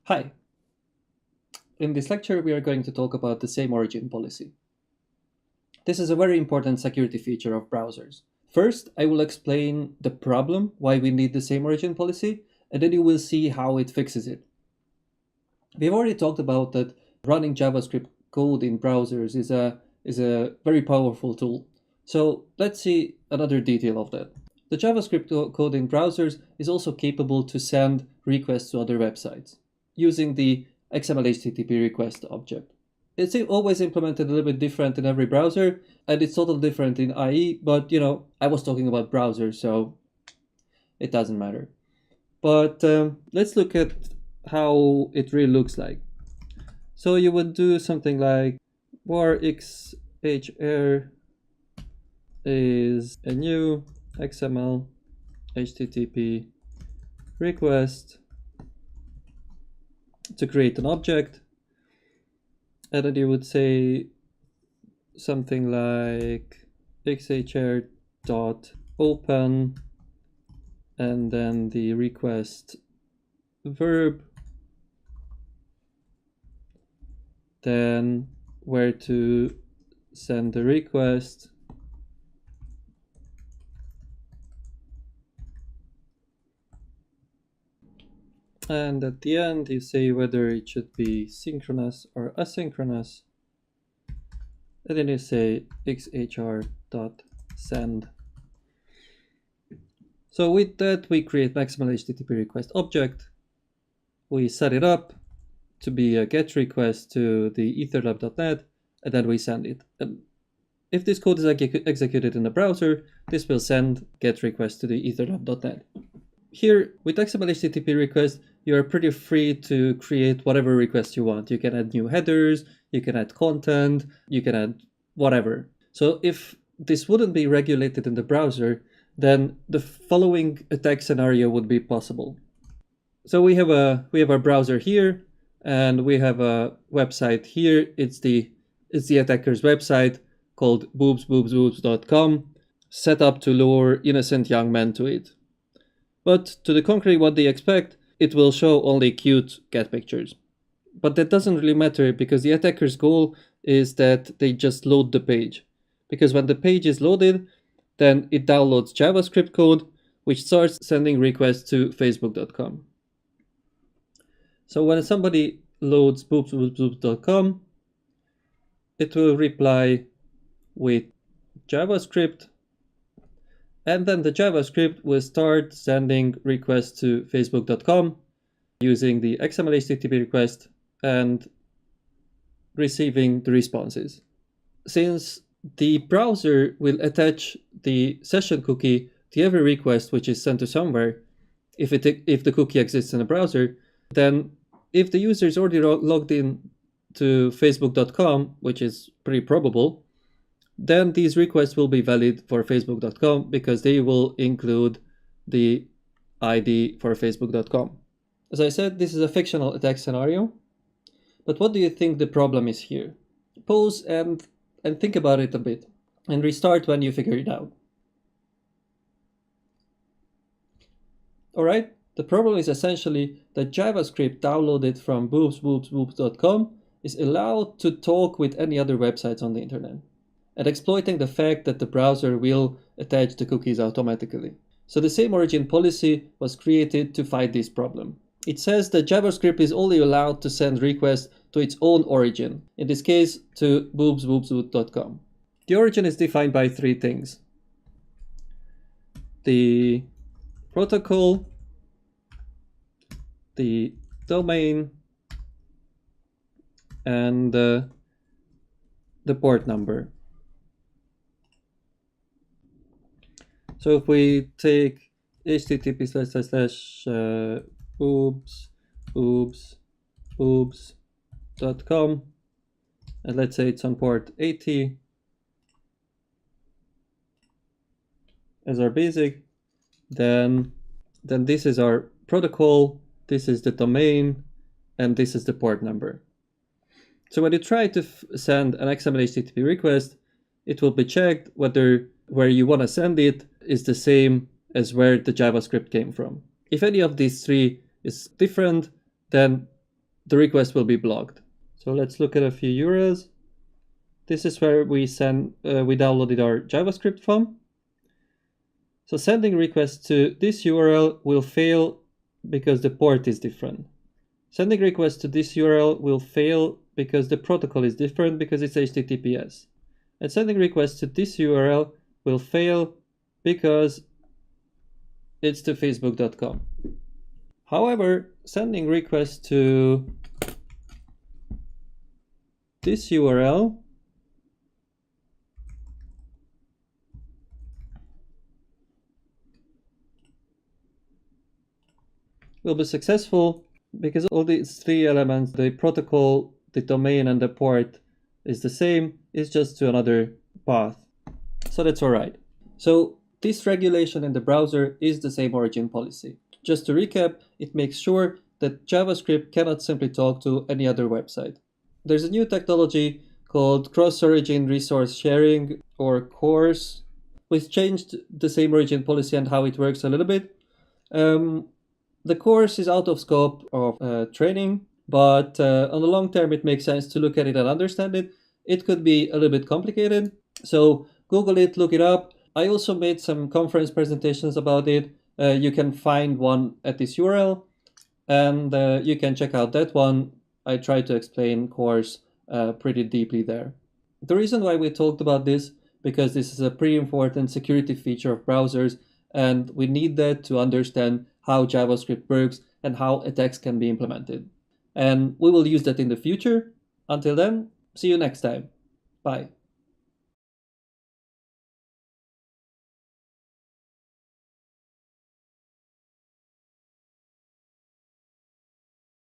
Hi. In this lecture, we are going to talk about the same origin policy. This is a very important security feature of browsers. First, I will explain the problem, why we need the same origin policy, and then you will see how it fixes it. We've already talked about that running JavaScript code in browsers is a very powerful tool. So let's see another detail of that. The JavaScript code in browsers is also capable to send requests to other websites using the XML HTTP request object. It's always implemented a little bit different in every browser, and it's totally different in IE, but I was talking about browsers, so it doesn't matter. But let's look at how it really looks like. So you would do something like var xhr is a new XML HTTP request to create an object, and then you would say something like xhr dot open and then the request verb, then where to send the request, and at the end you say whether it should be synchronous or asynchronous, and then you say xhr dot send. So with that, we create XML HTTP request object. We set it up to be a GET request to the etherlab.net, and then we send it. And if this code is executed in the browser, this will send GET request to the etherlab.net. Here, with XML HTTP request, you are pretty free to create whatever request you want. You can add new headers, you can add content, you can add whatever. So if this wouldn't be regulated in the browser, then the following attack scenario would be possible. So we have our browser here, and we have a website here. It's the attacker's website called boobs.com, set up to lure innocent young men to it. But to the contrary, what they expect, it will show only cute cat pictures. But that doesn't really matter, because the attacker's goal is that they just load the page. Because when the page is loaded, then it downloads JavaScript code, which starts sending requests to facebook.com. So when somebody loads boobs.com, it will reply with JavaScript, and then the JavaScript will start sending requests to facebook.com using the XML HTTP request and receiving the responses. Since the browser will attach the session cookie to every request which is sent to somewhere, if the cookie exists in a browser, then if the user is already logged in to facebook.com, which is pretty probable, then these requests will be valid for facebook.com because they will include the ID for facebook.com. As I said, this is a fictional attack scenario, but what do you think the problem is here? Pause and think about it a bit, and restart when you figure it out. Alright, the problem is essentially that JavaScript downloaded from boobs.com is allowed to talk with any other websites on the internet, and exploiting the fact that the browser will attach the cookies automatically. So the same origin policy was created to fight this problem. It says that JavaScript is only allowed to send requests to its own origin, in this case to boobs.com. The origin is defined by three things: the protocol, the domain, and the port number. So if we take http boobs.com, and let's say it's on port 80 as our basic, then this is our protocol, this is the domain, and this is the port number. So when you try to send an XML HTTP request, it will be checked whether where you want to send it is the same as where the JavaScript came from. If any of these three is different, then the request will be blocked. So let's look at a few URLs. This is where we downloaded our JavaScript from. So sending requests to this URL will fail because the port is different. Sending requests to this URL will fail because the protocol is different because it's HTTPS. And sending requests to this URL will fail because it's to facebook.com. However, sending requests to this URL will be successful because all these three elements, the protocol, the domain, and the port, is the same. It's just to another path. So that's all right. So this regulation in the browser is the same origin policy. Just to recap, it makes sure that JavaScript cannot simply talk to any other website. There's a new technology called cross-origin resource sharing, or CORS, which changed the same origin policy and how it works a little bit. The CORS is out of scope of training, but on the long term, it makes sense to look at it and understand it. It could be a little bit complicated, so Google it, look it up. I also made some conference presentations about it. You can find one at this URL, and you can check out that one. I try to explain CORS pretty deeply there. The reason why we talked about this, because this is a pretty important security feature of browsers, and we need that to understand how JavaScript works and how attacks can be implemented. And we will use that in the future. Until then, see you next time. Bye.